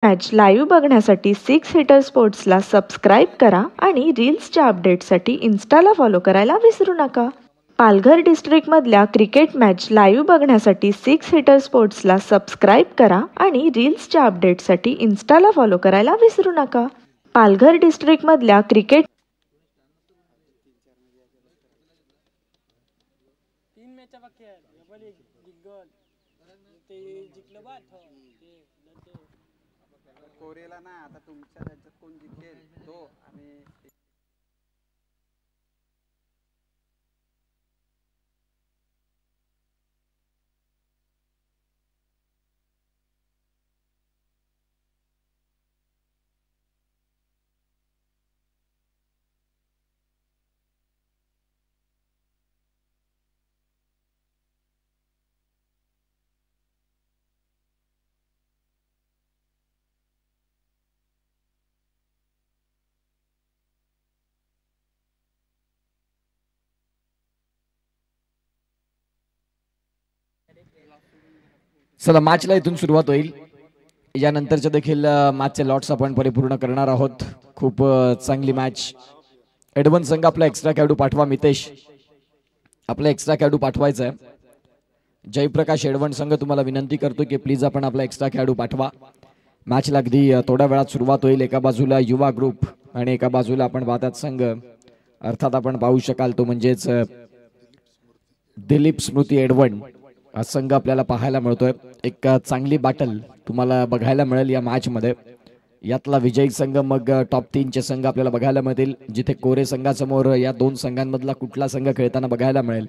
Match live बघण्यासाठी six heater स्पोर्ट्सला subscribe करा आणि रील्सच्या अपडेटसाठी इन्स्टाला फॉलो करायला विसरू नका. पालघर डिस्ट्रिक्टमधल्या क्रिकेट मॅच लाईव्ह बघण्यासाठी सिक्स हिटर स्पोर्ट्सला सबस्क्राईब करा आणि रील्सच्या अपडेटसाठी इन्स्टाला फॉलो करायला विसरू नका. पालघर डिस्ट्रिक्टमधल्या क्रिकेट कोरेला ना आता तुमच्या राज्यात कोण जिंकेल तो आणि चला मॅचला इथून सुरुवात होईल. यानंतरच्या देखील मॅचचे लॉट्स आपण परिपूर्ण करणार आहोत. खूप चांगली मॅच. एडवन संघ आपला एक्स्ट्रा खेळाडू पाठवा. मितेश आपला एक्स्ट्रा खेळाडू पाठवायचा आहे. जयप्रकाश एडवन संघ तुम्हाला विनंती करतो की प्लीज आपण आपला एक्स्ट्रा खेळाडू पाठवा. मॅचला अगदी थोड्या वेळात सुरुवात होईल. एका बाजूला युवा ग्रुप आणि एका बाजूला आपण बादात संघ अर्थात आपण पाहू शकाल तो म्हणजेच दिलीप स्मृती एडवन हा संघ आपल्याला पाहायला मिळतोय. एक चांगली बॅटल तुम्हाला बघायला मिळेल या मॅच मध्ये. यातला विजयी संघ मग टॉप 3 चे संघ आपल्याला बघायला मिळतील, जिथे कोरे संघासमोर या दोन संघांमधला कुठला संघ खेळताना बघायला मिळेल.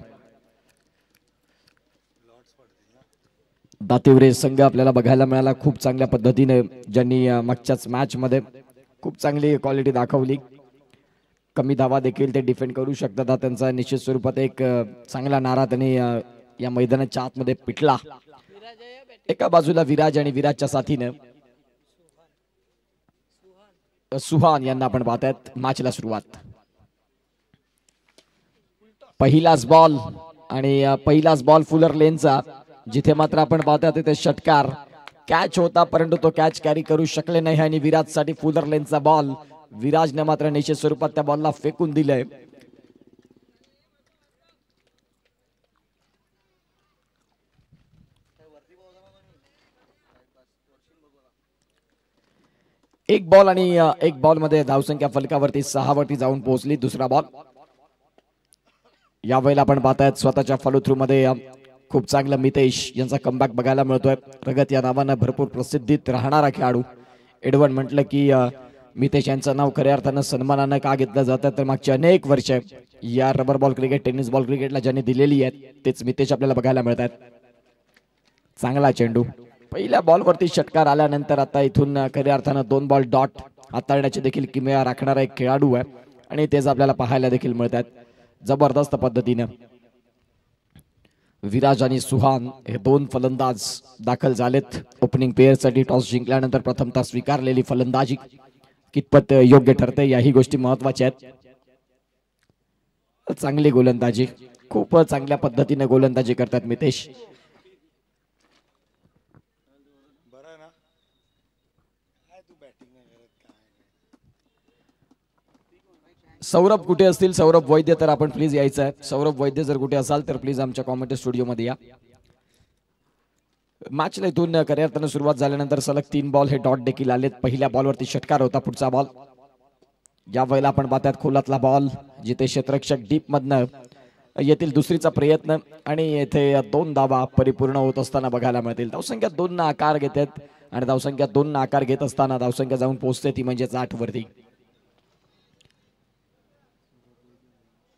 दातिवरे संघ आपल्याला बघायला मिळाला खूप चांगल्या पद्धतीने, ज्यांनी मागच्याच मॅच मध्ये खूप चांगली क्वालिटी दाखवली. कमी धावा देखील ते डिफेंड करू शकतात. त्यांचा निश्चित स्वरूपात एक चांगला नारा त्यांनी या मैदानाच्या आतमध्ये पिटला. एका बाजूला विराज आणि विराजच्या साथीने सुहान यांना आपण पाहतात. मॅचला सुरुवात. पहिलाच बॉल आणि पहिलाच बॉल फुलर लेनचा, जिथे मात्र आपण पाहतात तिथे षटकार कॅच होता, परंतु तो कॅच कॅरी करू शकले नाही आणि विराजसाठी फुलर लेनचा बॉल. विराजने मात्र निश्चित स्वरूपात त्या बॉलला फेकून दिलंय. एक बॉल आणि एक बॉल मध्ये धावसंख्या फलकावरती 6 वरती जाऊन पोहोचली. दुसरा बॉल. यावेळेला आपण पाहतायत स्वतःच्या फॉलो थ्रू मध्ये खूप चांगला मितेश यांचा कमबॅक बघायला मिळतोय. प्रगत या नावानं भरपूर प्रसिद्धीत राहणारा खेळाडू. एडवन म्हटलं की मितेश यांचं नाव खऱ्या अर्थानं सन्मानानं का घेतलं जातं, तर मागची अनेक वर्ष या rubber ball cricket, tennis ball क्रिकेटला ज्यांनी दिलेली आहेत तेच मितेश आपल्याला बघायला मिळतात. चांगला चेंडू. पहिल्या बॉलवरती षटकार आल्यानंतर आता इथून खऱ्या अर्थानं 2 बॉल डॉट हाताळण्याची देखील किमया राखणारा एक खेळाडू आहे आणि तेच आपल्याला पाहायला देखील मिळतात जबरदस्त पद्धतीने. विराज आणि सुहान हे 2 फलंदाज दाखल झालेत ओपनिंग पेअरसाठी. टॉस जिंकल्यानंतर प्रथमतः स्वीकारलेली फलंदाजी कितपत योग्य ठरते याही गोष्टी महत्वाच्या आहेत. चांगली गोलंदाजी, खूप चांगल्या पद्धतीने गोलंदाजी करतात मितेश. सौरभ कुठे असतील? सौरभ वैद्य तर आपण प्लीज यायचं आहे. सौरभ वैद्य जर कुठे असाल तर प्लीज आमच्या कॉमेंट स्टुडिओ मध्ये या. मॅचला इथून खऱ्या अर्थानं सुरुवात झाल्यानंतर सलग 3 बॉल हे डॉट देखील आलेत. पहिल्या बॉलवरती षटकार होता. पुढचा बॉल. या वेळेला आपण पाहतात खोलातला बॉल, जिथे क्षेत्ररक्षक डीप मधनं येथील दुसरीचा प्रयत्न आणि येथे 2 धावा परिपूर्ण होत असताना बघायला मिळतील. धावसंख्या 2 ना आकार घेतात आणि धावसंख्या 2 ना आकार घेत असताना धावसंख्या जाऊन पोहोचते ती म्हणजे 8 वरती.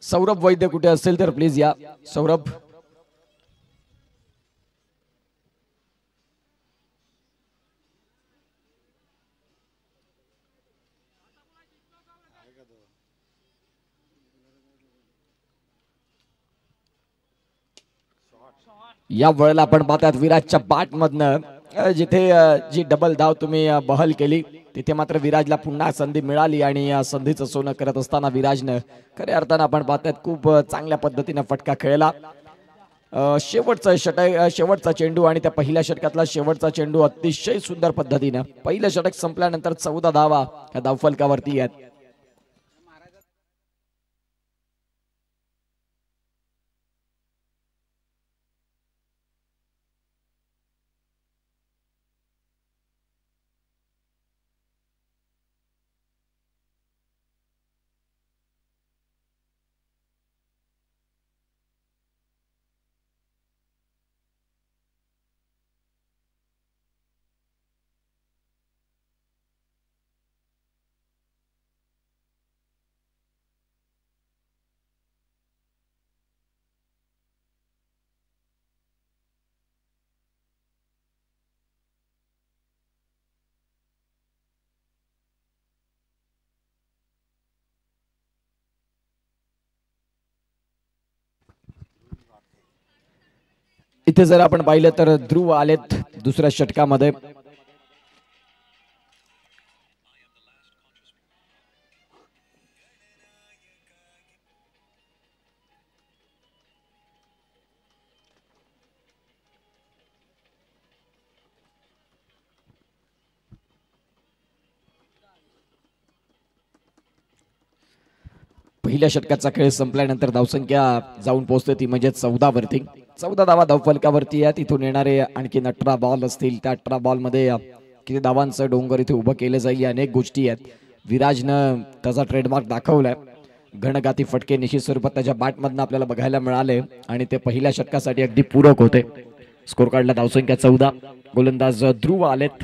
सौरभ वैद्य कुठे असेल तर प्लीज या. सौरभ. या वेळेला आपण पाहतात विराजच्या बॅट मधनं जिथे जी डबल धाव तुम्ही बहल केली तिथे मात्र विराजला पुन्हा संधी मिळाली आणि या संधीचं सोनं करत असताना विराजनं खऱ्या अर्थानं आपण पाहतात खूप चांगल्या पद्धतीने फटका खेळला. शेवटचा चेंडू आणि त्या पहिल्या षटकातला शेवटचा चेंडू अतिशय सुंदर पद्धतीने पहिलं षटक संपल्यानंतर 14 धावा या धावफलकावरती आहेत. इथे जर आपण पाहिलं तर ध्रुव आलेत दुसऱ्या षटकामध्ये. पहिल्या षटकाचा खेळ संपल्यानंतर धावसंख्या जाऊन पोहोचते ती म्हणजे 14 वरती. 14 धावा धावफलकावरती आहे. तिथून येणारे आणखी 18 बॉल असतील. त्या 18 बॉल मध्ये किती धावांचं डोंगर इथे उभं केलं जाईल या अनेक गोष्टी आहेत. विराजनं त्याचा ट्रेडमार्क दाखवलाय. घणघाती फटके निश्चित स्वरूपात त्याच्या बॅटमधनं आपल्याला बघायला मिळाले आणि ते पहिल्या षटकासाठी अगदी पूरक होते. स्कोर कार्डला धावसंख्या 14. गोलंदाज ध्रुव आलेत.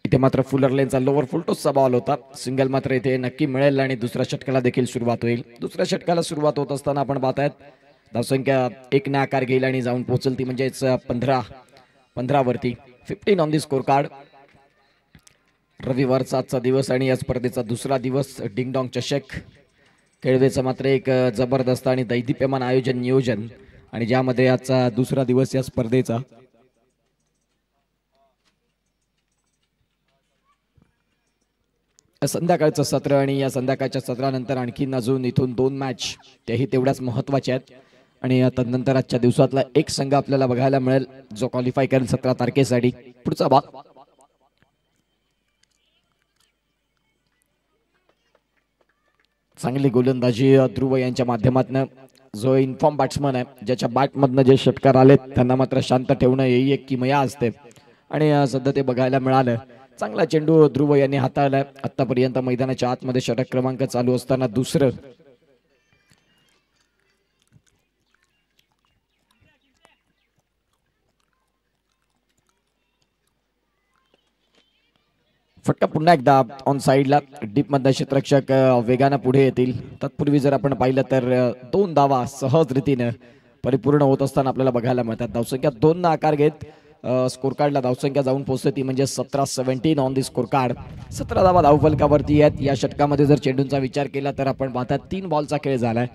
इथे मात्र फुलर लेनचा लोअर फुलटॉसचा बॉल होता. सिंगल मात्र इथे नक्की मिळेल आणि दुसऱ्या षटकाला देखील सुरुवात होईल. दुसऱ्या षटकाला सुरुवात होत असताना आपण पाहतायत धावसंख्या 1 ने आकार घेईल आणि जाऊन पोहोचेल ती म्हणजेच 15 वरती. 15 ऑन दी स्कोर कार्ड. रविवारचा आजचा दिवस आणि या स्पर्धेचा दुसरा दिवस. डिंगडॉंग चषक खेळवेचं मात्र एक जबरदस्त आणि दैदिप्यमान नियोजन आणि ज्यामध्ये आजचा दुसरा दिवस या स्पर्धेचा. संध्याकाळचं सत्र आणि या संध्याकाळच्या सत्रानंतर आणखीन अजून इथून 2 मॅच तेही तेवढ्याच महत्वाच्या आहेत. आणि तदनंतर आजच्या दिवसातला एक संघ आपल्याला बघायला मिळेल जो क्वालिफाय करेल 17 तारखेसाठी. पुढचा बॉल. चांगली गोलंदाजी ध्रुव यांच्या माध्यमातून. जो इन्फॉर्म बॅट्समन आहे ज्याच्या बॅटमधनं जे षटकार आलेत त्यांना मात्र शांत ठेवणं ही एक किमया असते आणि सध्या ते बघायला मिळालं. चांगला चेंडू ध्रुव यांनी हाताळलाय. आतापर्यंत मैदानाच्या आतमध्ये षटक क्रमांक चालू असताना दुसरं. फटका पुन्हा एकदा ऑन साइडला. डीप मधला क्षेत्ररक्षक वेगानं पुढे येतील. तत्पूर्वी जर आपण पाहिलं तर 2 धावा सहज रीतीने परिपूर्ण होत असताना आपल्याला बघायला मिळतात. धावसंख्या 2 ने आकार घेत स्कोर कार्डला धावसंख्या जाऊन पोहोचते ती म्हणजे 17 ऑन दी स्कोर कार्ड. 17 धावा धावफलकावरती आहेत. या षटकामध्ये जर चेंडूंचा विचार केला तर आपण पाहतात 3 बॉलचा खेळ झालाय.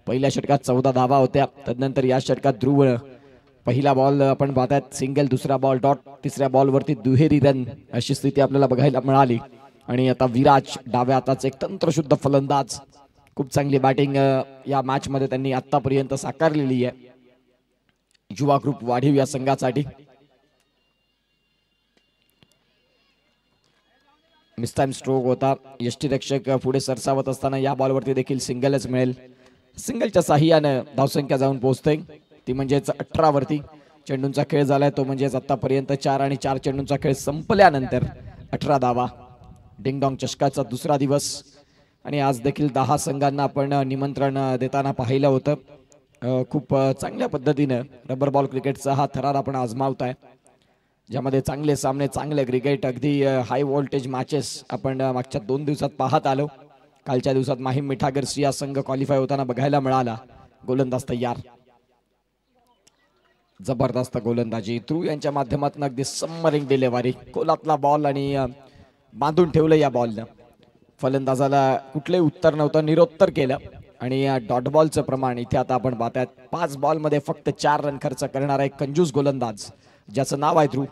पहिल्या षटकात 14 धावा होत्या. तदनंतर या षटकात ध्रुव पहिला बॉल आपण पाहतात सिंगल, दुसरा बॉल डॉट, तिसऱ्या बॉलवरती दुहेरी रन अशी स्थिती आपल्याला बघायला मिळाली. आणि आता विराज डाव्या हाताचा एक तंत्रशुद्ध फलंदाज. खूप चांगली बॅटिंग या मॅच मध्ये त्यांनी आतापर्यंत साकारलेली आहे. युवा ग्रुप वाढीव या संघासाठी. मिसटाइम स्ट्रोक होता. यष्टीरक्षक पुढे सरसावत असताना या बॉलवरती देखील सिंगलच मिळेल. सिंगलच्या साह्याने धावसंख्या जाऊन पोहोचते ती म्हणजेच 18 वरती. चेंडूंचा खेळ झालाय तो म्हणजेच आतापर्यंत 4 आणि 4 चेंडूंचा खेळ संपल्यानंतर 18 धावा. डिंगडॉंग चषकाचा दुसरा दिवस आणि आज देखील 10 संघांना आपण निमंत्रण देताना पाहिलं होतं. खूप चांगल्या पद्धतीने रबर बॉल क्रिकेटचा हा थरार आपण आजमावताय ज्यामध्ये चांगले सामने, चांगले क्रिकेट, अगदी हाय व्होल्टेज मॅचेस आपण मागच्या 2 दिवसात पाहत आलो. कालच्या दिवसात माहीम मिठागर सिया संघ क्वालिफाय होताना बघायला मिळाला. गोलंदाज तयार. जबरदस्त गोलंदाजी ध्रुव यांच्या माध्यमातून. अगदी सबमरिंग डिलेव्हरी. कोलातला बॉल आणि बांधून ठेवलं या बॉलनं. फलंदाजाला कुठलंही उत्तर नव्हतं, निरुत्तर केलं. आणि डॉट बॉलचं प्रमाण इथे आता आपण पाहतात 5 बॉलमध्ये फक्त 4 रन खर्च करणारा एक कंजूस गोलंदाज ज्याचं नाव आहे ध्रुव,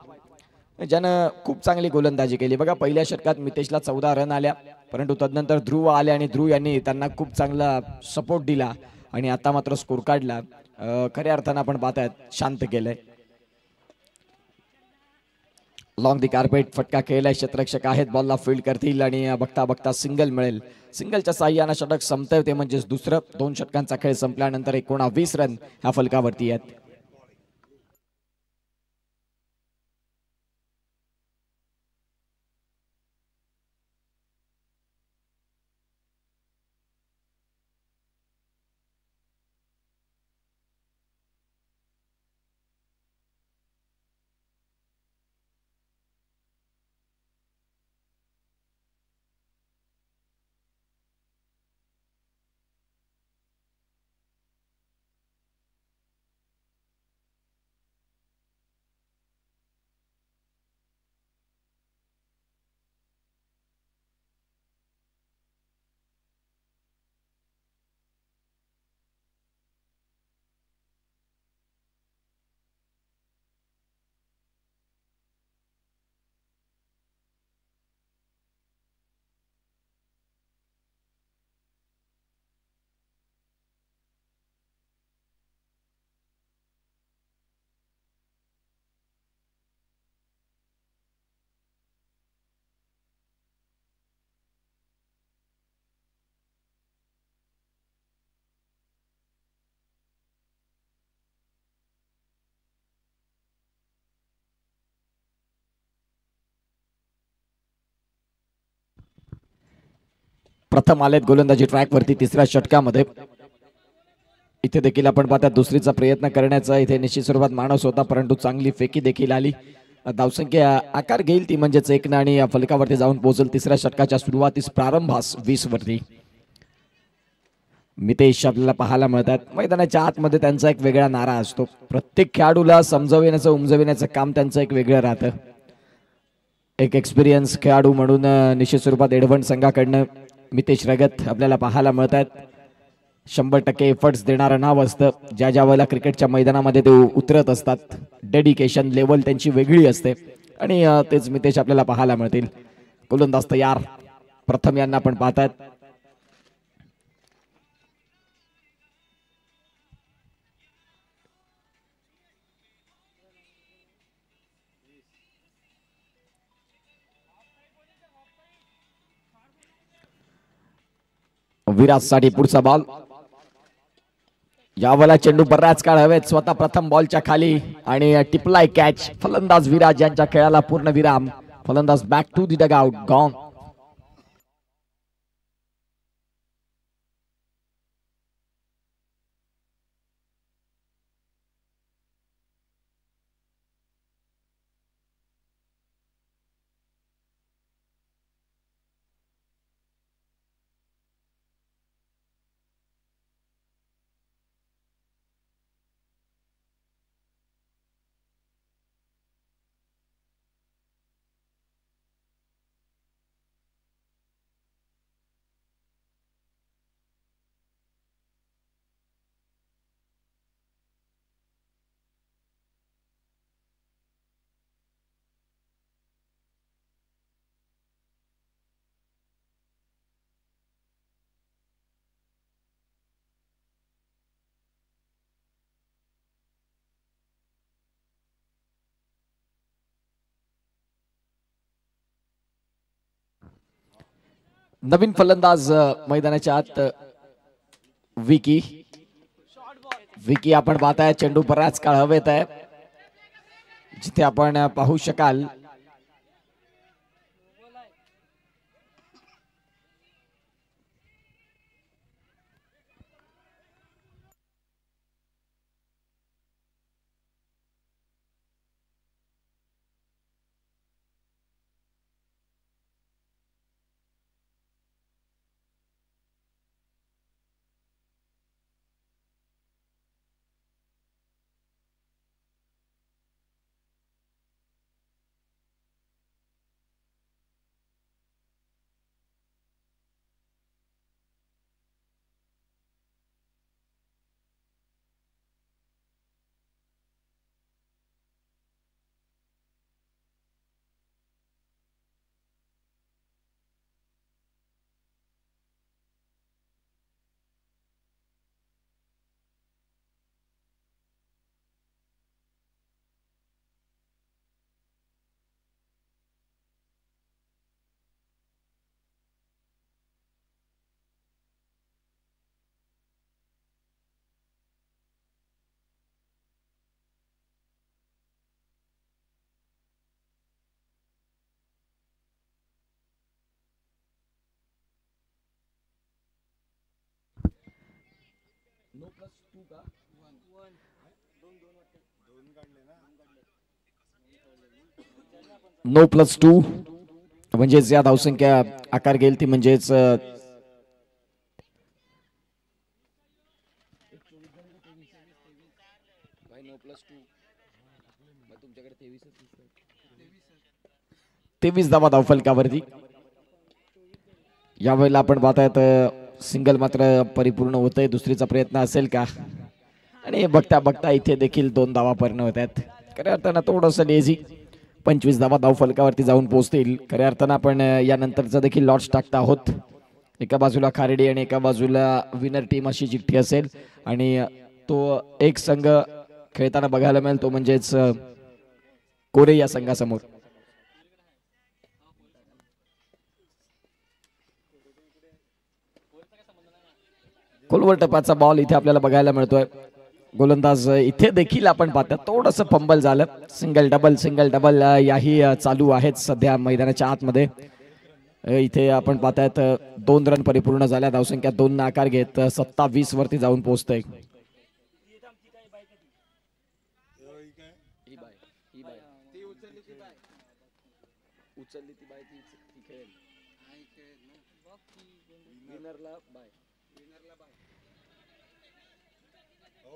ज्यानं खूप चांगली गोलंदाजी केली. बघा पहिल्या षटकात मितेशला 14 रन आल्या, परंतु तदनंतर ध्रुव आले आणि ध्रुव यांनी त्यांना खूप चांगला सपोर्ट दिला आणि आता मात्र स्कोर काढला. खऱ्या अर्थानं आपण पाहतात शांत केलंय. लॉंग दी कार्पेट फटका खेळलाय, क्षेत्ररक्षक आहेत, बॉलला फील्ड करतील आणि बघता बघता सिंगल मिळेल. सिंगलच्या साह्यानं षटक संपतंय, ते म्हणजेच दुसरं. 2 षटकांचा खेळ संपल्यानंतर 19 रन ह्या फलकावरती आहेत. प्रथम आलेत गोलंदाजी ट्रॅक वरती तिसऱ्या षटकामध्ये. इथे देखील आपण पाहतात दुसरीचा प्रयत्न करण्याचा इथे निश्चित स्वरूपात माणूस होता, परंतु चांगली फेकी देखील आली. धावसंख्या आकार घेईल ती म्हणजेच 1 आणि या फलकावरती जाऊन पोहोचेल तिसऱ्या षटकाच्या सुरुवातीस प्रारंभास 20 वरती. मितेश आपल्याला पाहायला मिळतात. मैदानाच्या आतमध्ये त्यांचा एक वेगळा नारा असतो. प्रत्येक खेळाडूला समजविण्याचं उमजविण्याचं काम त्यांचं एक वेगळं राहतं. एक एक्सपिरियन्स खेळाडू म्हणून निश्चित स्वरूपात एडव्हन संघाकडनं मितेश रगत आपल्याला पाहायला मिळतात. 100% एफर्ट्स देणारं नाव असतं. ज्या ज्या वेळेला क्रिकेटच्या मैदानामध्ये ते उतरत असतात, डेडिकेशन लेवल त्यांची वेगळी असते आणि तेच मितेश आपल्याला पाहायला मिळतील. गोलंदाज तयार. प्रथम यांना आपण पाहतात. विराजसाठी पुढचा बॉल. यावेळेला चेंडू बराच काळ हवेत, स्वतः प्रथम बॉलच्या खाली आणि टिपलाय कॅच. फलंदाज विराज यांच्या खेळाला पूर्ण विराम. फलंदाज back to the dugout, gone. नवीन फलंदाज मैदानाच्या आत विकी. विकी आपण पाहताय चेंडू बराच काळ हवेत आहे. जिथे आपण पाहू शकाल 9+2 म्हणजेच या धावसंख्या आकार घेईल ती म्हणजेच तेवीस धावा धावफलकावरती. यावेळेला आपण पाहतायत सिंगल मात्र परिपूर्ण होतंय. दुसरीचा प्रयत्न असेल का? आणि बघता बघता इथे देखील 2 धावा पूर्ण होत आहेत. खऱ्या अर्थानं थोडंसं लेझी. 25 धावा धावफलकावरती जाऊन पोहोचतील. खऱ्या अर्थानं आपण यानंतरचा देखील लॉट्स टाकता आहोत. एका बाजूला खारेडी आणि एका बाजूला विनर टीम अशी चिठ्ठी असेल आणि तो एक संघ खेळताना बघायला मिळेल तो म्हणजेच कोरे या संघासमोर. खोलवर टप्प्याचा बॉल इथे आपल्याला बघायला मिळतोय. गोलंदाज इथे देखील आपण पाहतो थोडंसं फंबल झालं. सिंगल डबल याही चालू आहेत सध्या मैदानाच्या आतमध्ये. इथे आपण पाहतायत 2 रन परिपूर्ण झाल्या. धावसंख्या 2 ने आकार घेत 27 वरती जाऊन पोहोचतंय.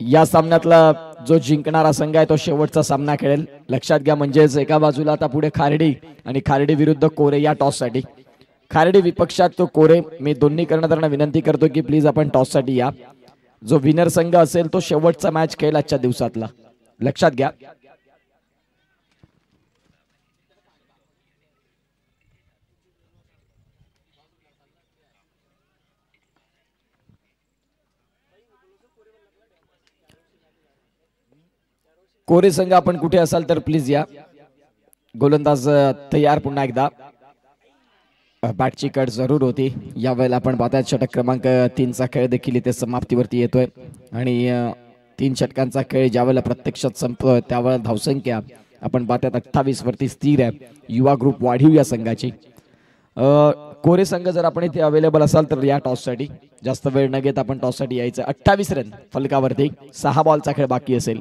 या सामन्यातला जो जिंकणारा संघ आहे तो शेवटचा सामना खेळेल. लक्षात घ्या म्हणजेच एका बाजूला आता पुढे खारेडी आणि खारेडी विरुद्ध कोरे या टॉस साठी. खारेडी विपक्षात तो कोरे. मी दोन्ही कर्णधारांना विनंती करतो की प्लीज आपण टॉस साठी या. जो विनर संघ असेल तो शेवटचा मॅच खेळेल आजच्या दिवसातला. लक्षात घ्या. कोरे संघ आपण कुठे असाल तर प्लीज या. गोलंदाज तयार पुन्हा एकदा. बॅटची कट जरूर होती. यावेळेला आपण पाहताय षटक क्रमांक 3चा खेळ देखील इथे समाप्तीवरती येतोय आणि 3 षटकांचा खेळ ज्यावेळेला प्रत्यक्षात संपतोय त्यावेळेला धावसंख्या आपण पाहताय 28 वरती स्थिर आहे. युवा ग्रुप वाढीव या संघाची. कोरे संघ जर आपण इथे अवेलेबल असाल तर या टॉस साठी. जास्त वेळ न घेता आपण टॉस साठी यायचं. 28 रन फलकावरती. 6 बॉलचा खेळ बाकी असेल.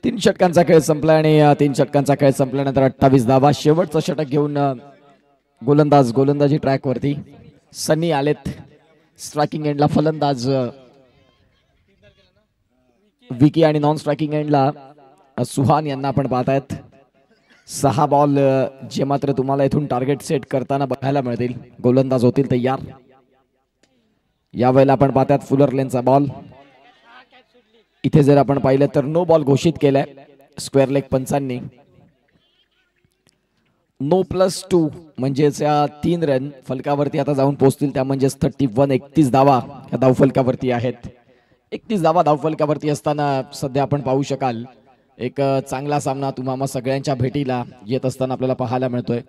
तीन षटकांचा खेळ संपला आणि 3 षटकांचा खेळ संपल्यानंतर 28 धावा. शेवटचं षटक घेऊन गोलंदाजी ट्रॅक वरती. सनी आलेत. स्ट्रायकिंग एंडला फलंदाज विकी आणि नॉन स्ट्रायकिंग एंडला सुहान यांना आपण पाहतायत. 6 बॉल जे मात्र तुम्हाला इथून टार्गेट सेट करताना बघायला मिळतील. गोलंदाज होतील तयार. यावेळेला आपण पाहतायत फुलर लेनचा बॉल. इथे जर आपण पाहिलं तर नो बॉल घोषित केलाय स्क्वेअर लेग पंचांनी. 9+2 म्हणजेच या 3 रन फलकावरती आता जाऊन पोहोचतील. त्या म्हणजेच 31. 31 धावा या धावफलकावरती आहेत. 31 धावा धावफलकावरती असताना सध्या आपण पाहू शकाल एक चांगला सामना तुम्हाला सगळ्यांच्या भेटीला येत असताना आपल्याला पाहायला मिळतोय.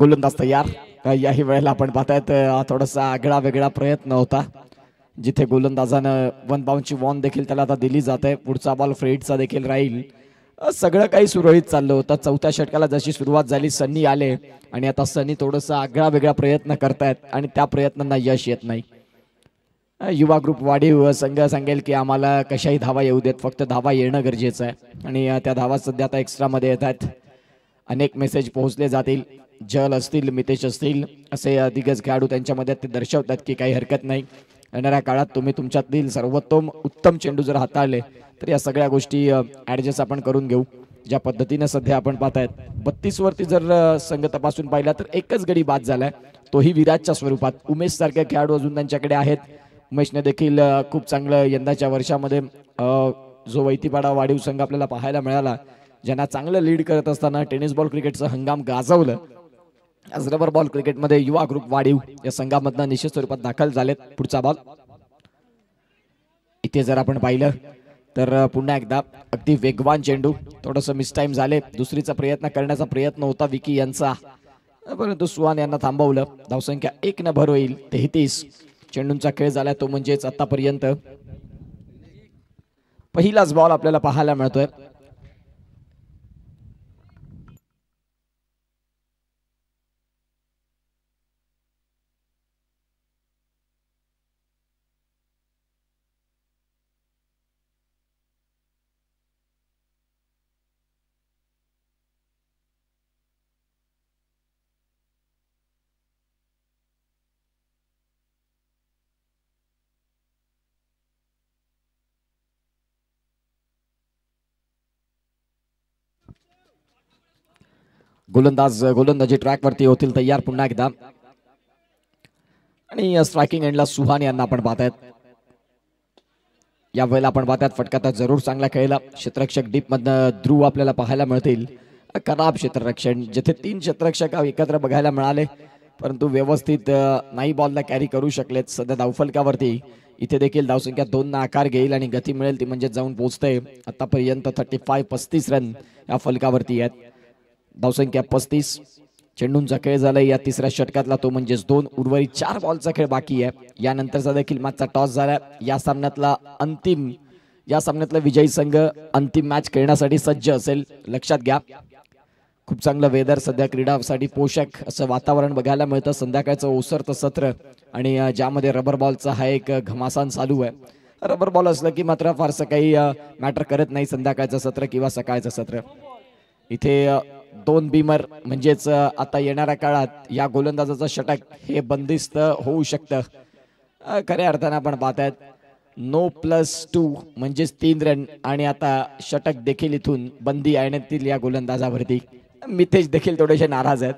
गोलंदाज तयार. याही वेळेला आपण पाहतायत थोडासा आगळा वेगळा प्रयत्न होता, जिथे गोलंदाजानं वन बाउंडची वॉर्न देखील त्याला आता दिली जाते. पुढचा बॉल फ्रेडचा देखील राहील. सगळं काही सुरळीत चाललं होतं. चौथ्या षटकाला जशी सुरुवात झाली, सन्नी आले आणि आता सन्नी थोडासा आगळा वेगळा प्रयत्न करतायत आणि त्या प्रयत्नांना यश येत नाही. युवा ग्रुप वाढीव संघ सांगेल की आम्हाला कशाही धावा येऊ देत, फक्त धावा येणं गरजेचं आहे आणि त्या धावा सध्या आता एक्स्ट्रामध्ये येत आहेत. अनेक मेसेज पोहोचले जातील. जल असतील, मितेश असतील, असे दिग्गज खेळाडू त्यांच्यामध्ये ते दर्शवतात की काही हरकत नाही, येणाऱ्या काळात तुम्ही तुमच्यातील सर्वोत्तम उत्तम चेंडू जर हाताळले तर या सगळ्या गोष्टी ॲडजस्ट आपण करून घेऊ. ज्या पद्धतीने सध्या आपण पाहतायत 32 वरती जर संघ तपासून पाहिला तर एकच गडी बाद झालाय, तोही विराटच्या स्वरूपात. उमेश सारखे खेळाडू अजून त्यांच्याकडे आहेत. उमेशने देखील खूप चांगलं यंदाच्या वर्षामध्ये जो वैतीपाडा वाढीव संघ आपल्याला पाहायला मिळाला, ज्यांना चांगलं लीड करत असताना टेनिस बॉल क्रिकेटचं हंगाम गाजवलं. आज रबर बॉल क्रिकेटमध्ये युवा ग्रुप वाढीव या संघामधनं निश्चित स्वरूपात दाखल झालेत. पुढचा बॉल इथे जर आपण पाहिलं तर पुन्हा एकदा अगदी वेगवान चेंडू, थोडंसं मिसटाईम झाले. दुसरीचा प्रयत्न करण्याचा प्रयत्न होता विकी यांचा, परंतु सुहान यांना थांबवलं. धावसंख्या 1 न भर होईल. 33 चेंडूंचा खेळ झाला, तो म्हणजेच आतापर्यंत पहिलाच बॉल आपल्याला पाहायला मिळतोय. गोलंदाजी ट्रॅक वरती होतील तयार पुन्हा एकदा आणि स्ट्रायकिंग एंडला सुहान यांना आपण पाहतायत. या वेळेला आपण पाहतात फटका जरूर चांगला खेळला. क्षेत्ररक्षक डीप मधनं ध्रुव आपल्याला पाहायला मिळतील. खराब क्षेत्ररक्षण, जिथे 3 क्षेत्ररक्षक एकत्र बघायला मिळाले, परंतु व्यवस्थित नाही बॉलला कॅरी करू शकलेत. सध्या धावफलकावरती इथे देखील धावसंख्या 2 ना आकार घेईल आणि गती मिळेल ती म्हणजे जाऊन पोहोचते. आतापर्यंत 35 रन या फलकावरती आहेत. धावसंख्या 35. चेंडूंचा खेळ झालाय या तिसऱ्या षटकातला, तो म्हणजेच 2. उर्वरित 4 बॉलचा खेळ बाकी आहे. यानंतरचा देखील मॅचचा टॉस झाला. या सामन्यातला विजयी संघ अंतिम मॅच खेळण्यासाठी सज्ज असेल, लक्षात घ्या. खूप चांगलं वेदर सध्या, क्रीडासाठी पोषक असं वातावरण बघायला मिळतं. संध्याकाळचं ओसरतं सत्र आणि ज्यामध्ये रबर बॉलचा हा एक घमासान चालू आहे. रबर बॉल असलं की मात्र फारसं काही मॅटर करत नाही संध्याकाळचं सत्र किंवा सकाळचं सत्र. इथे 2 बीमर म्हणजेच आता येणाऱ्या काळात या गोलंदाजाचं षटक हे बंदिस्त होऊ शकतं. खऱ्या अर्थानं आपण पाहतायत No+2 म्हणजेच 3 रन आणि आता षटक देखील इथून बंदी आणण्यात येईल या गोलंदाजावरती. मितेश देखील थोडेसे नाराज आहेत.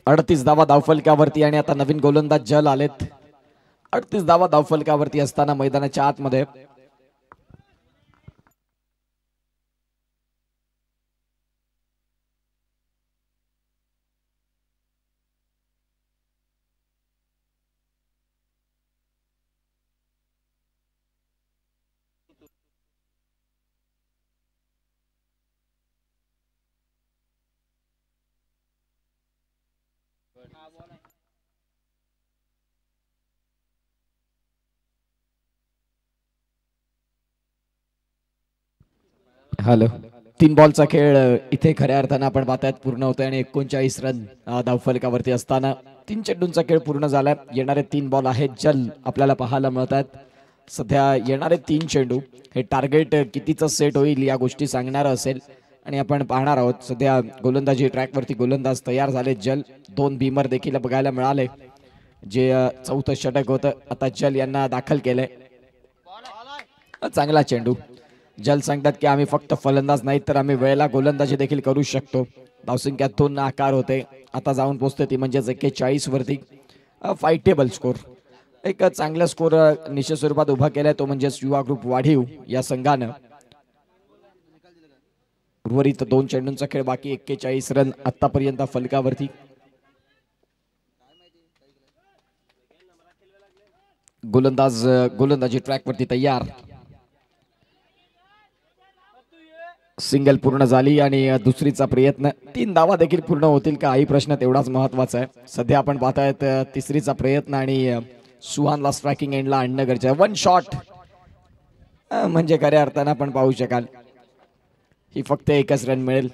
अडतीस धावा धावफलकावरती आणि आता नवीन गोलंदाज जल आलेत. 38 धावा धावफलकावरती असताना मैदानाच्या आतमध्ये हॅलो. 3 बॉलचा खेळ इथे खऱ्या अर्थानं आपण पाहतायत पूर्ण होतोय आणि 39 रन धावफलकावरती असताना 3 चेंडूंचा खेळ पूर्ण झालाय. येणारे 3 बॉल आहेत जल आपल्याला पाहायला मिळत आहेत. सध्या येणारे 3 चेंडू हे टार्गेट कितीचं सेट होईल या गोष्टी सांगणार असेल आणि आपण पाहणार आहोत. सध्या गोलंदाजी ट्रॅकवरती गोलंदाज तयार झाले. जल 2 बीमर देखील बघायला मिळाले, जे चौथं षटक होतं. आता जल यांना दाखल केलंय. चांगला चेंडू. जल सांगतात की आम्ही फक्त फलंदाज नाही तर आम्ही वेळेला गोलंदाजी देखील करू शकतो. धावसंख्यात 2 आकार होते, आता जाऊन पोहोचते ती म्हणजेच 41 वरती. फायटेबल स्कोर, एक चांगला स्कोर निश्चित स्वरूपात उभा केलाय तो म्हणजेच युवा ग्रुप वाढीव या संघानं. उर्वरित 2 चेंडूंचा खेळ बाकी. 41 रन आतापर्यंत फलकावरती. गोलंदाज गोलंदाजी ट्रॅकवरती तयार. सिंगल पूर्ण झाली आणि दुसरीचा प्रयत्न. 3 धावा देखील पूर्ण होतील का हाही प्रश्न तेवढाच महत्वाचा आहे. सध्या आपण पाहतायत तिसरीचा प्रयत्न आणि सुहानला स्ट्रायकिंग एंडला आणणं गरजेचं. 1 शॉट म्हणजे खऱ्या अर्थानं आपण पाहू शकाल ही फक्त 1च रन मिळेल.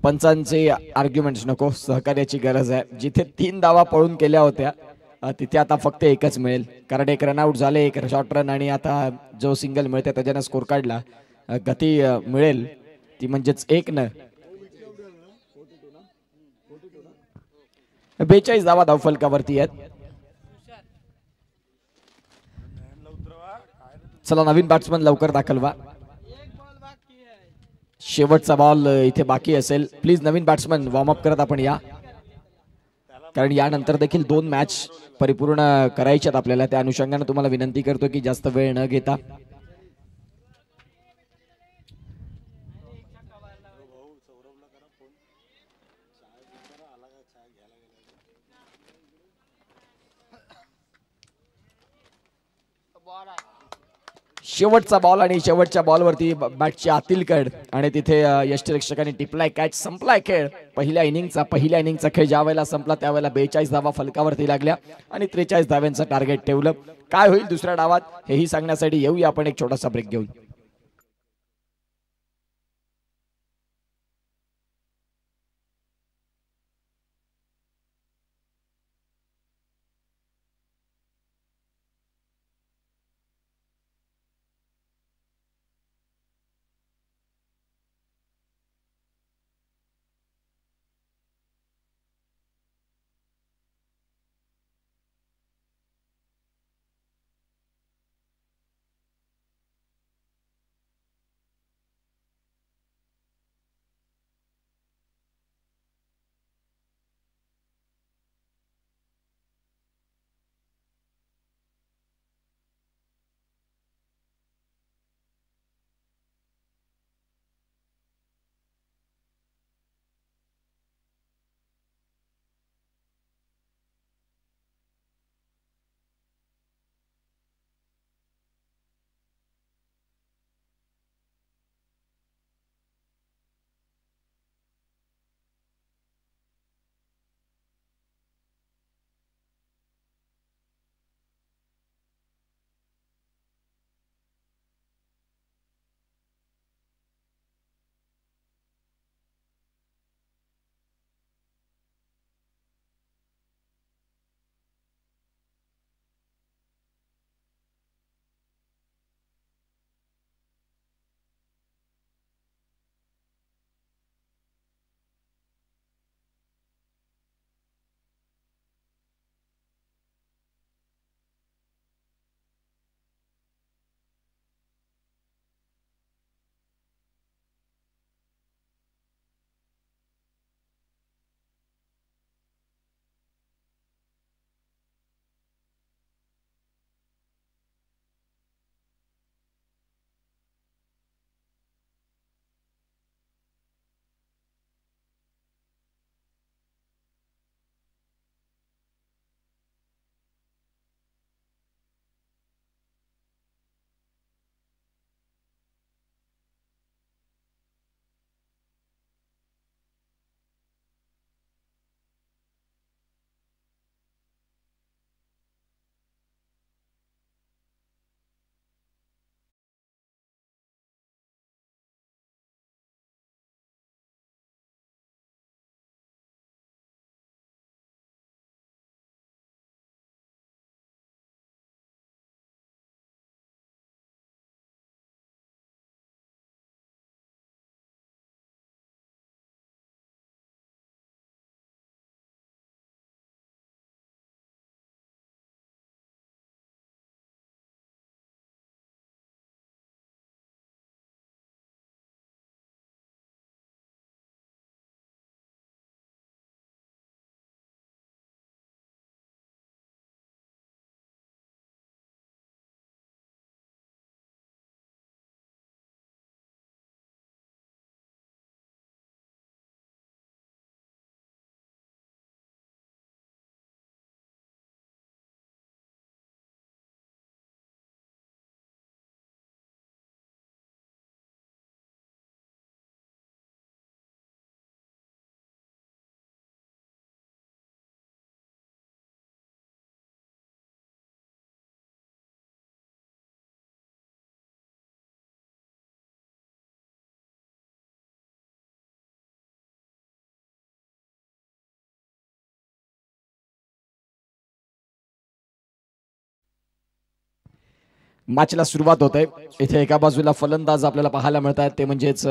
पंचांचे आर्ग्युमेंट्स नको, सहकार्याची गरज आहे. जिथे 3 धावा पळून केल्या होत्या तिथे आता फक्त 1च मिळेल, कारण 1 रनआउट झाले, 1 शॉर्ट रन आणि आता जो सिंगल मिळते त्याच्यानं स्कोर काढला. गती मिळेल ती म्हणजेच 1 42 धावा धावफलकावरती आहेत. चला नवीन बॅट्समन लवकर दाखल व्हा. शेवटचा बॉल इथे बाकी असेल. प्लीज नवीन बॅट्समन वॉर्मअप करत आपण या, कारण यानंतर देखील 2 मॅच परिपूर्ण करायच्यात आपल्याला. त्या अनुषंगाने तुम्हाला विनंती करतो की जास्त वेळ न घेता शेवटचा बॉल आणि शेवटच्या बॉलवरती बॅटची आतील कड आणि तिथे यष्टिरक्षकांनी टिपलाय कॅच. संपलाय खेळ. पहिल्या इनिंगचा खेळ ज्या वेळेला संपला त्यावेळेला 42 धावा फलकावरती लागल्या आणि 43 धाव्यांचं टार्गेट ठेवलं. काय होईल दुसऱ्या डावात हेही सांगण्यासाठी येऊया आपण एक छोटासा ब्रेक घेऊन. मॅचला सुरुवात होते. इथे एका बाजूला फलंदाज आपल्याला पाहायला मिळतात ते म्हणजेच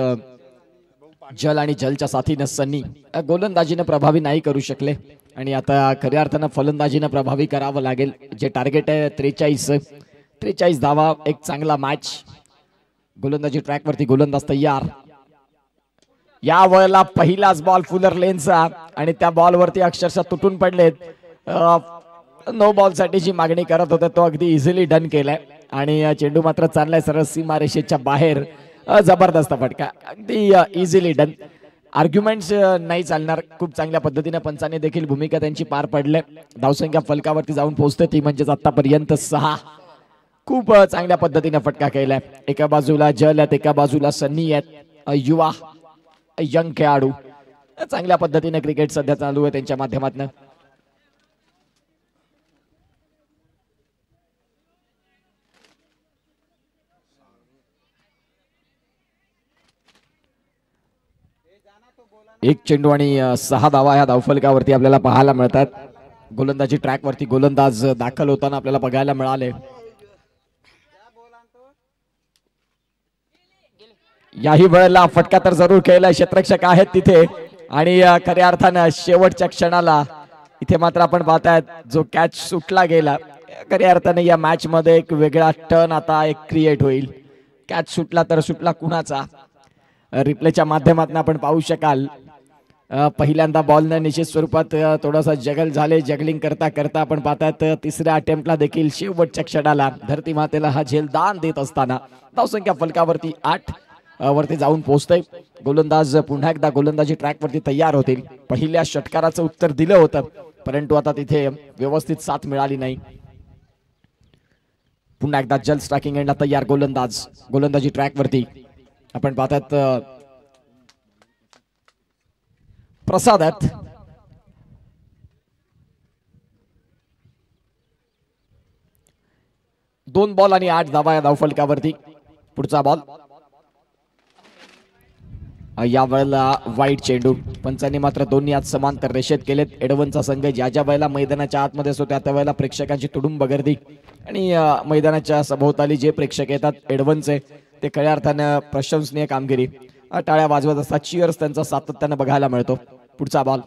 जल आणि जलच्या साथीनं सन्नी गोलंदाजीनं प्रभावी नाही करू शकले आणि आता खऱ्या अर्थानं फलंदाजीनं प्रभावी करावं लागेल. जे टार्गेट आहे 43 धावा, एक चांगला मॅच. गोलंदाजी ट्रॅक वरती, गोलंदाज तयार. या वेळेला पहिलाच बॉल फुलर लेनचा आणि त्या बॉल वरती अक्षरशः तुटून पडलेत. नो बॉल साठी जी मागणी करत होते तो अगदी इझिली डन केलाय आणि चेंडू मात्र चाललाय सरळ सीमारेषेच्या बाहेर. जबरदस्त फटका, अगदी इझिली डन. आर्ग्युमेंट्स नाही चालणार. खूप चांगल्या पद्धतीने पंचाने देखील भूमिका त्यांची पार पडले. धावसंख्या फलकावरती जाऊन पोहोचते ती म्हणजेच आतापर्यंत 6. खूप चांगल्या पद्धतीने फटका केलाय. एका बाजूला जल आहेत, एका बाजूला सन्नी आहेत. युवा यंग खेळाडू. चांगल्या पद्धतीने क्रिकेट सध्या चालू आहे त्यांच्या माध्यमातून. एक चेंडू आणि 6 धावा ह्या धावफलकावरती आपल्याला पाहायला मिळतात. गोलंदाजी ट्रॅक वरती गोलंदाज दाखल होताना आपल्याला बघायला मिळाले. याही वेळेला फटका तर जरूर खेळला. क्षेत्ररक्षक आहेत तिथे आणि खऱ्या अर्थानं शेवटच्या क्षणाला इथे मात्र आपण पाहतायत जो कॅच सुटला गेला. खऱ्या अर्थानं या मॅच मध्ये एक वेगळा टर्न आता एक क्रिएट होईल. कॅच सुटला तर सुटला कुणाचा? रिप्लेच्या माध्यमातून आपण पाहू शकाल. पहिल्यांदा बॉलनं निश्चित स्वरूपात थोडासा जगल झाले. जगलिंग करता करता आपण पाहतात तिसऱ्या अटेम्प्टला देखील शेवटच्या क्षणाला धरती मातेला हा झेल दान देत असताना धावसंख्या फलकावरती 8 वरती जाऊन पोहोचतोय. गोलंदाज पुन्हा एकदा गोलंदाजी ट्रॅक वरती तयार होतील. पहिल्या षटकाराचं उत्तर दिलं होतं परंतु आता तिथे व्यवस्थित साथ मिळाली नाही. पुन्हा एकदा जल स्ट्रायकिंग एंडला तयार गोलंदाज. गोलंदाजी ट्रॅक वरती आपण पाहतात प्रसाद आहेत. दोन बॉल आणि 8 धावा या धावफलकावरती. पुढचा बॉल. या वेळेला वाईट चेंडू. पंचांनी मात्र दोन्ही आज समांतर रेषेत केलेत. एडवनचा संघ ज्या ज्या वेळेला मैदानाच्या आतमध्ये असतो त्या त्या वेळेला प्रेक्षकांची तुडुंब गर्दी आणि मैदानाच्या सभोवताली जे प्रेक्षक येतात एडवनचे ते खऱ्या अर्थानं प्रशंसनीय कामगिरी टाळ्या वाजवत असतात. चिअर्स त्यांचा सातत्यानं बघायला मिळतो. पुढचा बॉल.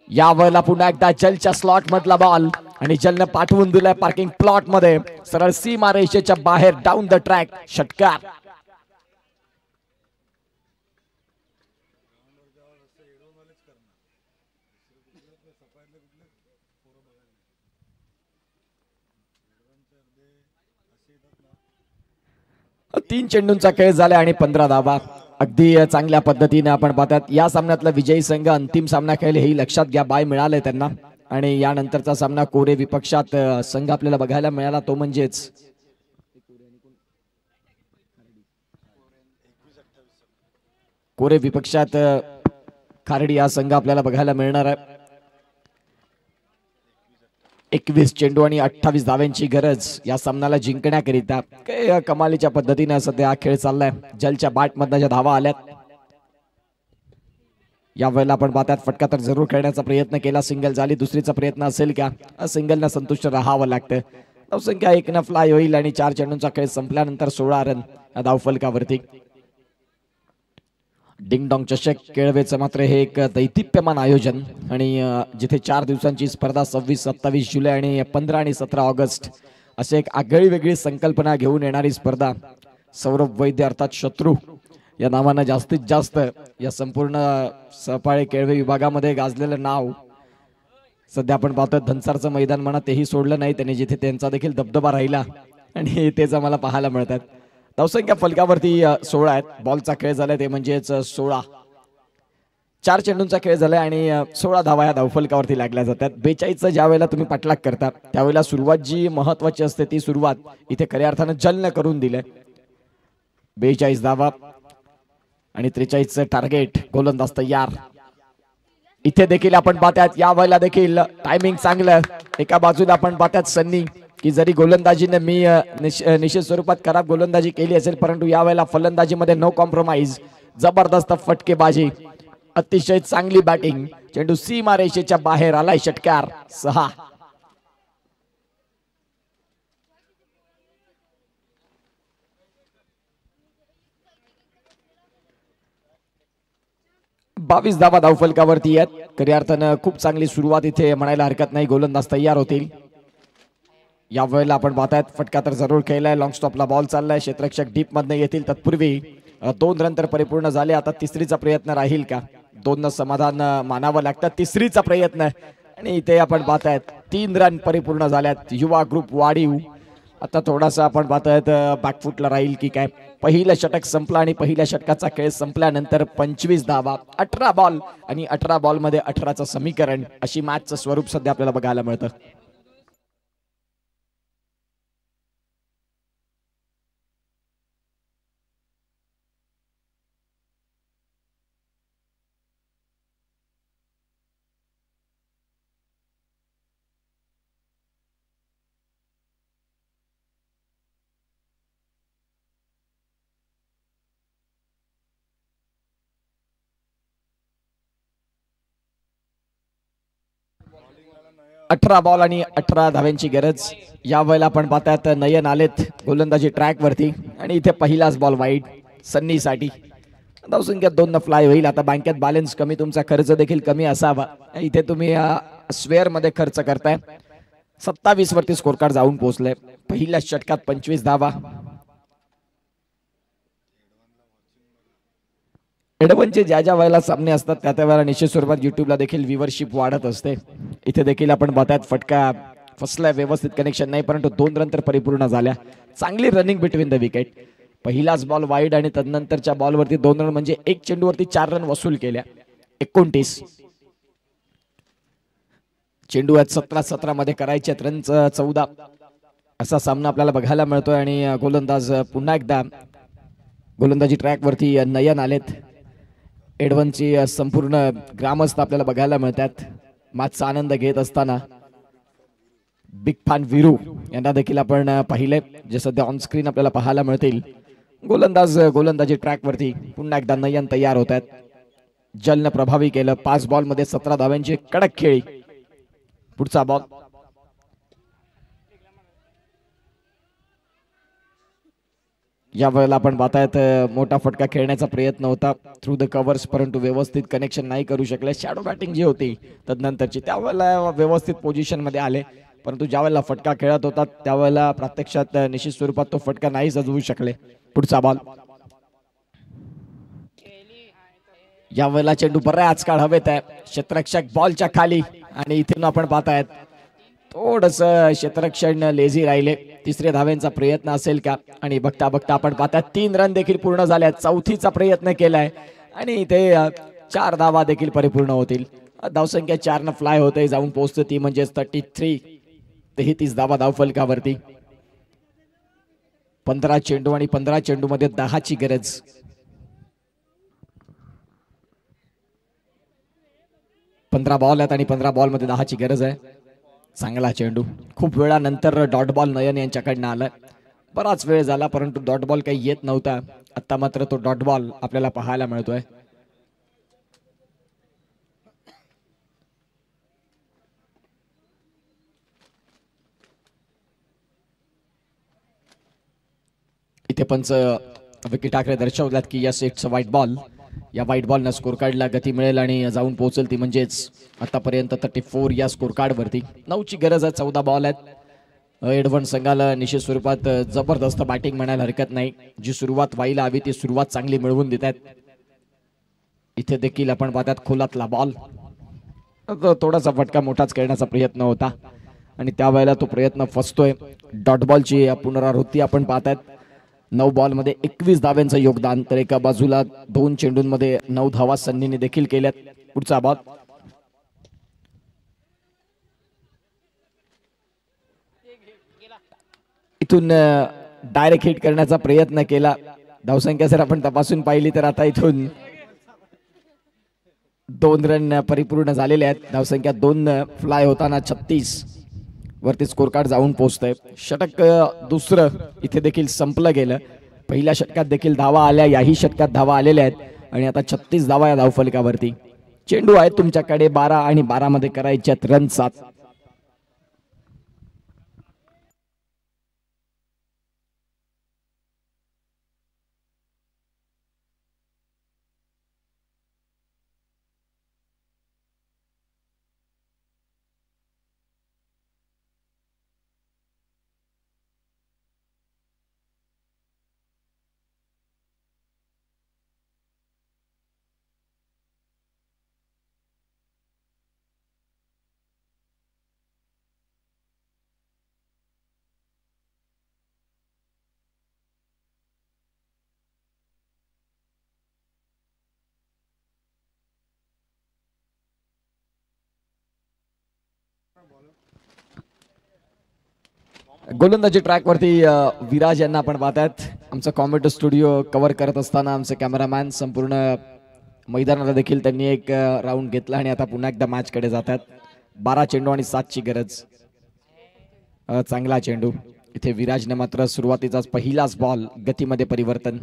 या वेळेला पुन्हा एकदा जलच्या स्लॉट मधला बॉल आणि जलनं पाठवून दिलाय पार्किंग प्लॉट मध्ये सरळ सीमारेषेच्या बाहेर डाऊन द ट्रॅक. षटकार. तीन चेंडूंचा खेळ झाला आणि 15 धावा. अगदी चांगल्या पद्धतीने आपण पाहतात या सामन्यातला विजयी संघ अंतिम सामना खेळेल हे लक्षात घ्या. बाय मिळालंय त्यांना आणि यानंतरचा सामना कोरे विपक्षात संघ आपल्याला बघायला मिळाला तो म्हणजेच कोरे विपक्षात खारडी हा संघ आपल्याला बघायला मिळणार आहे. 21 चेंडू आणि 28 धाव्यांची गरज या सामन्याला जिंकण्याकरिता. काय कमालीच्या पद्धतीने सध्या हा खेळ चाललाय. जलच्या बॅट मधल्या ज्या धावा आल्यात या वेळेला आपण पाहतात फटका तर जरूर खेळण्याचा प्रयत्न केला. सिंगल झाली. दुसरीचा प्रयत्न असेल का? सिंगलनं संतुष्ट राहावं लागतं. धावसंख्या 1 फ्लाय होईल आणि 4 चेंडूंचा खेळ संपल्यानंतर 16 रन या धावफलकावरती. डिंगडॉंग चषक केळवेचं मात्र हे एक दैदिप्यमान आयोजन आणि जिथे 4 दिवसांची स्पर्धा 26, 27 जुलै आणि 15 आणि 17 ऑगस्ट असे एक आगळी वेगळी संकल्पना घेऊन येणारी स्पर्धा. सौरभ वैद्य अर्थात शत्रू या नावानं जास्तीत जास्त या संपूर्ण सफाळे केळवे विभागामध्ये गाजलेलं नाव. सध्या आपण पाहतो धनसारचं मैदान म्हणा तेही सोडलं नाही त्याने जिथे त्यांचा देखील दबदबा राहिला आणि तेच आम्हाला पाहायला मिळतात. धावसंख्या फलकावरती 16 आहेत. बॉलचा खेळ झालाय ते म्हणजेच 16. 4 चेंडूंचा खेळ झालाय आणि 16 धावा या धावफलकावरती लागल्या जातात. 42चा ज्या वेळेला तुम्ही पाठलाग करता त्यावेळेला सुरुवात जी महत्वाची असते ती सुरुवात इथे खऱ्या अर्थानं जलनं करून दिले. 42 धावा आणि 43चं टार्गेट. गोलंदाज तयार. इथे देखील आपण पाहतात या वेळेला देखील टायमिंग चांगलं. एका बाजूला आपण पाहतात सन्नी की जरी गोलंदाजीने मी निश्चित स्वरूपात खराब गोलंदाजी केली असेल परंतु यावेळेला फलंदाजीमध्ये नो कॉम्प्रोमाइज. जबरदस्त फटकेबाजी. अतिशय चांगली बॅटिंग. चेंडू सीमारेषेच्या बाहेर आलाय. षटकार. 6. 22 धावा धावफलकावरती आहेत. खऱ्या अर्थानं खूप चांगली सुरुवात इथे म्हणायला हरकत नाही. गोलंदाज तयार होतील. या वेळेला आपण पाहतायत फटका तर जरूर खेळलाय. लॉंग स्टॉपला बॉल चाललाय. क्षेत्ररक्षक डीप मधनं येतील. तत्पूर्वी 2 रन तर परिपूर्ण झाले. आता तिसरीचा प्रयत्न राहील का? 2 समाधान मानावं लागतं. तिसरीचा प्रयत्न आणि इथे आपण पाहतायत 3 रन परिपूर्ण झाल्यात. युवा ग्रुप वाढीव आता थोडासा आपण पाहतायत बॅकफुटला राहील की काय. पहिलं षटक संपलं आणि पहिल्या षटकाचा खेळ संपल्यानंतर 25 धावा 18 बॉल आणि 18 बॉल मध्ये 18चं समीकरण अशी मॅचचं स्वरूप सध्या आपल्याला बघायला मिळतं. अठरा बॉल आणि 18 धाव्यांची गरज. या वेळेला आपण पाहतात नयन आलेत गोलंदाजी ट्रॅक वरती आणि इथे पहिलाच बॉल वाईड सन्नीसाठी. धावसंख्या 2 न फ्लाय होईल. आता बँकेत बॅलन्स कमी, तुमचा खर्च देखील कमी असावा. इथे तुम्ही स्क्वेअर मध्ये खर्च करताय. 27 वरती स्कोर कार्ड जाऊन पोहोचले. पहिल्या षटकात 25 धावा. एडवनचे ज्या ज्या वेळेला सामने असतात त्या त्या वेळेला निश्चित स्वरूपात युट्यूबला देखील व्ह्यूवरशिप वाढत असते. इथे देखील आपण पाहतायत फटका फसलाय, व्यवस्थित कनेक्शन नाही, परंतु 2 रन तर परिपूर्ण झाल्या. चांगली रनिंग बिटवीन द विकेट. पहिलाच बॉल वाईड आणि तदनंतरच्या बॉलवरती 2 रन म्हणजे एक चेंडूवरती 4 रन वसूल केल्या. 29 चेंडू आहेत. 17 मध्ये करायचे रन 14 असा सामना आपल्याला बघायला मिळतोय. आणि गोलंदाज पुन्हा एकदा गोलंदाजी ट्रॅक वरती नयन आलेत. एडवनची संपूर्ण ग्रामस्थ आपल्याला बघायला मिळतात मॅचचा आनंद घेत असताना. बिग फॅन वीरू यांना देखील आपण पाहिले जे सध्या ऑन स्क्रीन आपल्याला पाहायला मिळतील. गोलंदाजी ट्रॅक वरती पुन्हा एकदा नयन तयार होत आहेत. जलनं प्रभावी केलं. 5 बॉल मध्ये 17 धाव्यांची कडक खेळी. पुढचा बॉल या वेळेला आपण पाहतायत मोठा फटका खेळण्याचा प्रयत्न होता थ्रू द कव्हर्स, परंतु व्यवस्थित कनेक्शन नाही करू शकले. शॅडो बॅटिंग जी होती तदनंतरची त्यावेळेला व्यवस्थित पोझिशन मध्ये आले, परंतु ज्या वेळेला फटका खेळत होता त्यावेळेला प्रत्यक्षात निश्चित स्वरूपात तो फटका नाही सजवू शकले. पुढचा बॉल या वेळेला चेंडू बऱ्याच काळ हवेत आहे. क्षेत्ररक्षक बॉलच्या खाली आणि इथून आपण पाहतायत थोडस क्षेत्ररक्षण लेझी राहिले. तिसऱ्या धाव्यांचा प्रयत्न असेल का? आणि बघता बघता आपण पाहतात 3 रन देखील पूर्ण झाल्या. चौथीचा प्रयत्न केलाय आणि इथे 4 धावा देखील परिपूर्ण होतील. धावसंख्या 4 न फ्लाय होते जाऊन पोहोचते ती म्हणजे 33 धावा धावफलकावरती. 15 चेंडू आणि 15 चेंडू मध्ये 10ची गरज. पंधरा बॉल आहेत आणि 15 बॉल मध्ये 10ची गरज आहे. चांगला चेंडू खूप वेळानंतर डॉट बॉल नयन यांच्याकडनं आलाय. बराच वेळ झाला परंतु डॉट बॉल काही येत नव्हता. आता मात्र तो डॉट बॉल आपल्याला पाहायला मिळतोय. इथे पंच विकेट आकडे दर्शवल्यात की yes it's a white ball. या व्हाईट बॉलनं स्कोर कार्डला गती मिळेल आणि जाऊन पोहोचेल ती म्हणजेच आतापर्यंत 34 या स्कोर कार्ड वरती. 9ची गरज आहे. 14 बॉल आहेत. एडवन संघाला निश्चित स्वरूपात जबरदस्त बॅटिंग म्हणायला हरकत नाही. जी सुरुवात व्हायला हवी ती सुरुवात चांगली मिळवून देत आहेत. इथे देखील आपण पाहतात खोलातला बॉल. थोडासा फटका मोठाच खेळण्याचा प्रयत्न होता आणि त्यावेळेला तो प्रयत्न फसतोय. डॉट बॉलची पुनरावृत्ती आपण पाहतात. 9 बॉल मध्ये 21 धाव्यांचं योगदान. तर एका बाजूला 2 चेंडूंमध्ये 9 धावा सन्नीने देखील केल्यात. पुढचा बॉल इथून डायरेक्ट हिट करण्याचा प्रयत्न केला. धावसंख्या जर आपण तपासून पाहिली तर आता इथून 2 रन परिपूर्ण झालेले आहेत. धावसंख्या 2 फ्लाय होताना 36 वरती स्कोर कार्ड जाऊन पोहोचतंय. षटक दुसरं इथे देखील संपलं गेलं. पहिल्या षटकात देखील धावा आल्या, याही षटकात धावा आलेल्या आहेत आणि आता 36 धावा या धावफलकावरती. चेंडू आहेत तुमच्याकडे 12 आणि 12 मध्ये करायच्यात रन 7. गोलंदाजी ट्रॅक वरती विराज यांना आपण पाहतात. आमचं कॉमेंट स्टुडिओ कव्हर करत असताना आमचे कॅमेरामॅन संपूर्ण मैदानाला देखील त्यांनी एक राऊंड घेतला आणि आता पुन्हा एकदा मॅच कडे जातात. 12 चेंडू आणि 7 ची गरज. चांगला चेंडू इथे विराजने मात्र सुरुवातीचाच पहिलाच बॉल गतीमध्ये परिवर्तन.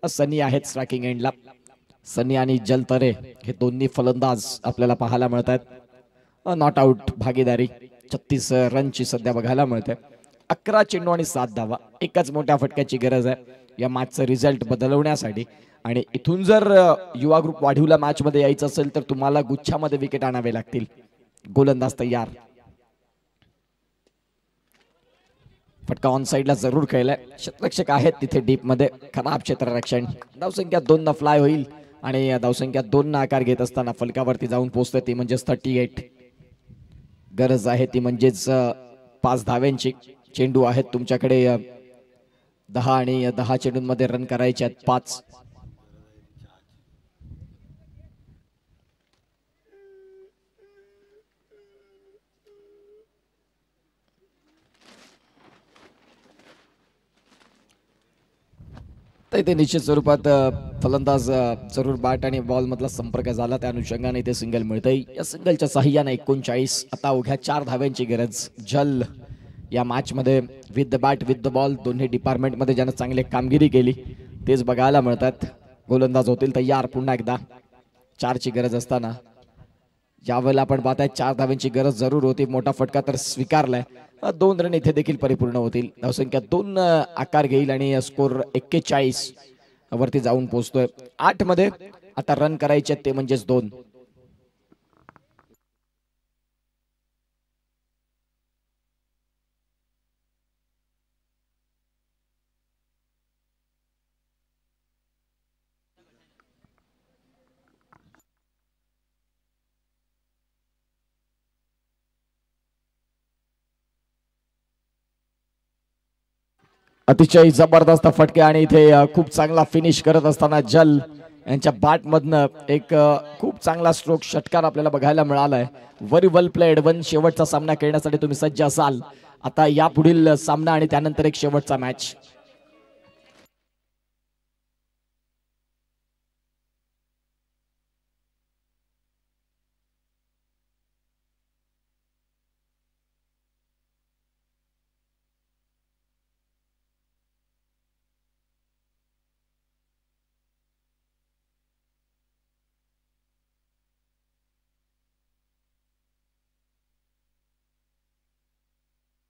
सनी आहेत स्ट्रायकिंग एंडला. सनी आणि जलतरे हे दोन्ही फलंदाज आपल्याला पाहायला मिळतात. नॉट आउट भागीदारी 36 रनची सध्या बघायला मिळते. 11 चेंडू आणि 7 धावा. एकच मोठ्या फटक्याची गरज आहे या मॅचचा रिझल्ट बदलवण्यासाठी. आणि इथून जर युवा ग्रुप वाढीवला मॅच मध्ये यायचं असेल तर तुम्हाला गुच्छामध्ये विकेट आणावे लागतील. गोलंदाज तयार. फटका ऑन साइडला जरूर खेळलाय. क्षेत्ररक्षक आहेत तिथे डीप मध्ये. खराब क्षेत्ररक्षण. धावसंख्या 2 न फ्लाय होईल आणि धावसंख्या 2 न आकार घेत असताना फलकावरती जाऊन पोहोचते ती म्हणजेच 38. गरज आहे ती म्हणजेच 5 धाव्यांची. चेंडू आहेत तुमच्याकडे 10 आणि 10 चेंडूंमध्ये रन करायचे आहेत 5. तर इथे निश्चित स्वरूपात फलंदाज जरूर बॅट आणि बॉल मधला संपर्क झाला त्या अनुषंगाने इथे सिंगल मिळतंय. या सिंगलच्या साह्याने 39. आता अवघ्या 4 धाव्यांची गरज. जल या मॅच मध्ये with the bat with the ball दोन्ही डिपार्टमेंट मध्ये ज्यानं चांगली कामगिरी केली तेच बघायला मिळतात. गोलंदाज होतील तयार पुन्हा एकदा. 4 ची गरज असताना यावेळेला आपण पाहताय 4 धाव्यांची गरज जरूर होती. मोठा फटका तर स्वीकारलाय. 2 रन इथे देखील परिपूर्ण होतील. धावसंख्या 2 आकार घेईल आणि स्कोर 41 वरती जाऊन पोहोचतोय. 8 मध्ये आता रन करायचे ते म्हणजेच 2. अतिशय जबरदस्त फटके आणि इथे खूप चांगला फिनिश करत असताना जल यांच्या बॅट मधनं एक खूप चांगला स्ट्रोक षटकार आपल्याला बघायला मिळालाय. व्हेरी वेल प्लेड. शेवटचा सामना खेळण्यासाठी तुम्ही सज्ज असाल. आता या पुढील सामना आणि त्यानंतर एक शेवटचा मॅच.